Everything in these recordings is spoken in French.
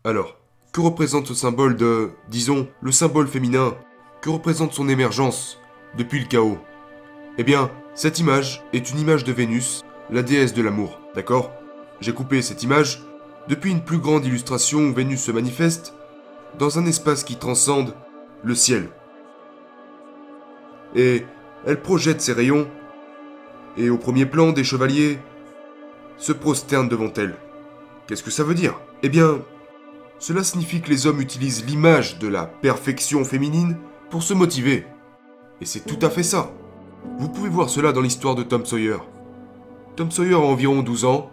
Alors, que représente ce symbole disons, le symbole féminin? Que représente son émergence depuis le chaos? Eh bien, cette image est une image de Vénus, la déesse de l'amour, d'accord? J'ai coupé cette image depuis une plus grande illustration où Vénus se manifeste dans un espace qui transcende le ciel. Et elle projette ses rayons, et au premier plan, des chevaliers se prosternent devant elle. Qu'est-ce que ça veut dire? Eh bien, cela signifie que les hommes utilisent l'image de la perfection féminine pour se motiver. Et c'est tout à fait ça. Vous pouvez voir cela dans l'histoire de Tom Sawyer. Tom Sawyer a environ 12 ans,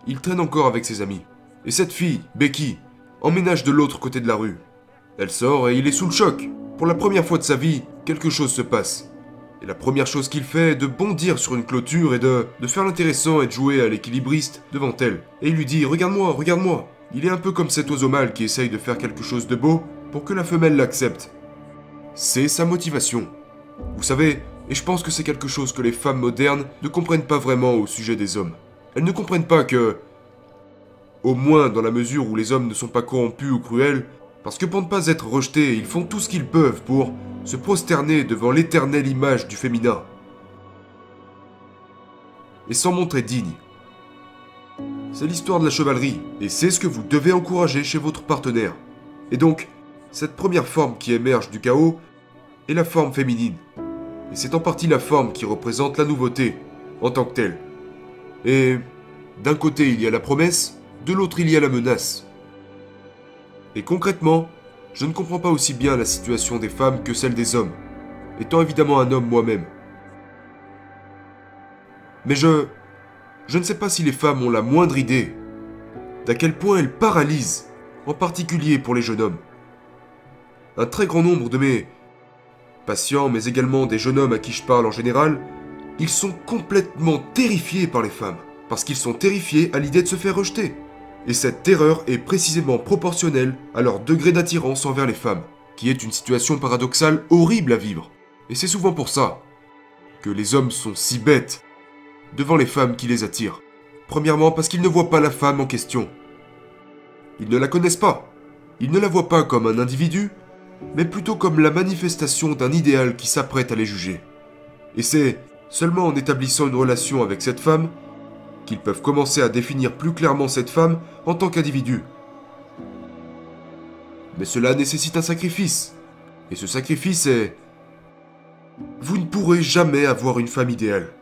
il traîne encore avec ses amis. Et cette fille, Becky, emménage de l'autre côté de la rue. Elle sort et il est sous le choc. Pour la première fois de sa vie, quelque chose se passe. Et la première chose qu'il fait est de bondir sur une clôture et de faire l'intéressant et de jouer à l'équilibriste devant elle. Et il lui dit « Regarde-moi, regarde-moi ». Il est un peu comme cet oiseau mâle qui essaye de faire quelque chose de beau pour que la femelle l'accepte. C'est sa motivation. Vous savez, et je pense que c'est quelque chose que les femmes modernes ne comprennent pas vraiment au sujet des hommes. Elles ne comprennent pas que, au moins dans la mesure où les hommes ne sont pas corrompus ou cruels, parce que pour ne pas être rejetés, ils font tout ce qu'ils peuvent pour se prosterner devant l'éternelle image du féminin. Et s'en montrer digne. C'est l'histoire de la chevalerie, et c'est ce que vous devez encourager chez votre partenaire. Et donc, cette première forme qui émerge du chaos est la forme féminine. Et c'est en partie la forme qui représente la nouveauté, en tant que telle. Et d'un côté il y a la promesse, de l'autre il y a la menace. Et concrètement, je ne comprends pas aussi bien la situation des femmes que celle des hommes, étant évidemment un homme moi-même. Mais je ne sais pas si les femmes ont la moindre idée d'à quel point elles paralysent, en particulier pour les jeunes hommes. Un très grand nombre de mes patients, mais également des jeunes hommes à qui je parle en général, ils sont complètement terrifiés par les femmes, parce qu'ils sont terrifiés à l'idée de se faire rejeter. Et cette terreur est précisément proportionnelle à leur degré d'attirance envers les femmes, qui est une situation paradoxale horrible à vivre. Et c'est souvent pour ça que les hommes sont si bêtes devant les femmes qui les attirent. Premièrement parce qu'ils ne voient pas la femme en question. Ils ne la connaissent pas. Ils ne la voient pas comme un individu, mais plutôt comme la manifestation d'un idéal qui s'apprête à les juger. Et c'est seulement en établissant une relation avec cette femme qu'ils peuvent commencer à définir plus clairement cette femme en tant qu'individu. Mais cela nécessite un sacrifice. Et ce sacrifice est... Vous ne pourrez jamais avoir une femme idéale.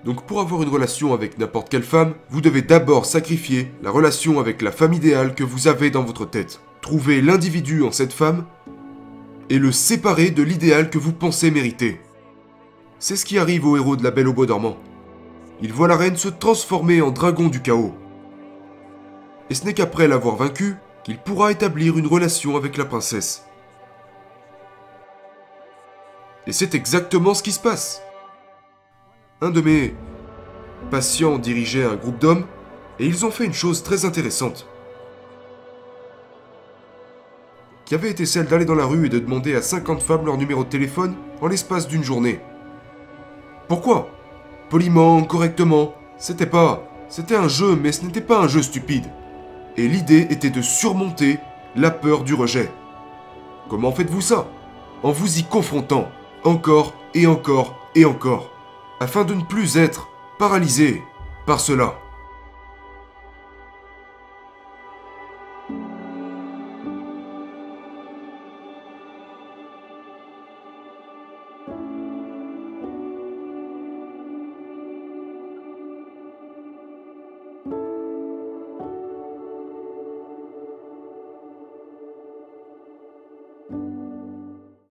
Donc pour avoir une relation avec n'importe quelle femme, vous devez d'abord sacrifier la relation avec la femme idéale que vous avez dans votre tête. Trouver l'individu en cette femme et le séparer de l'idéal que vous pensez mériter. C'est ce qui arrive aux héros de La Belle au bois dormant. Il voit la reine se transformer en dragon du chaos. Et ce n'est qu'après l'avoir vaincue qu'il pourra établir une relation avec la princesse. Et c'est exactement ce qui se passe. Un de mes patients dirigeait un groupe d'hommes et ils ont fait une chose très intéressante. Qui avait été celle d'aller dans la rue et de demander à 50 femmes leur numéro de téléphone en l'espace d'une journée. Pourquoi? Poliment, correctement. C'était un jeu, mais ce n'était pas un jeu stupide. Et l'idée était de surmonter la peur du rejet. Comment faites-vous ça? En vous y confrontant, encore et encore et encore, afin de ne plus être paralysé par cela.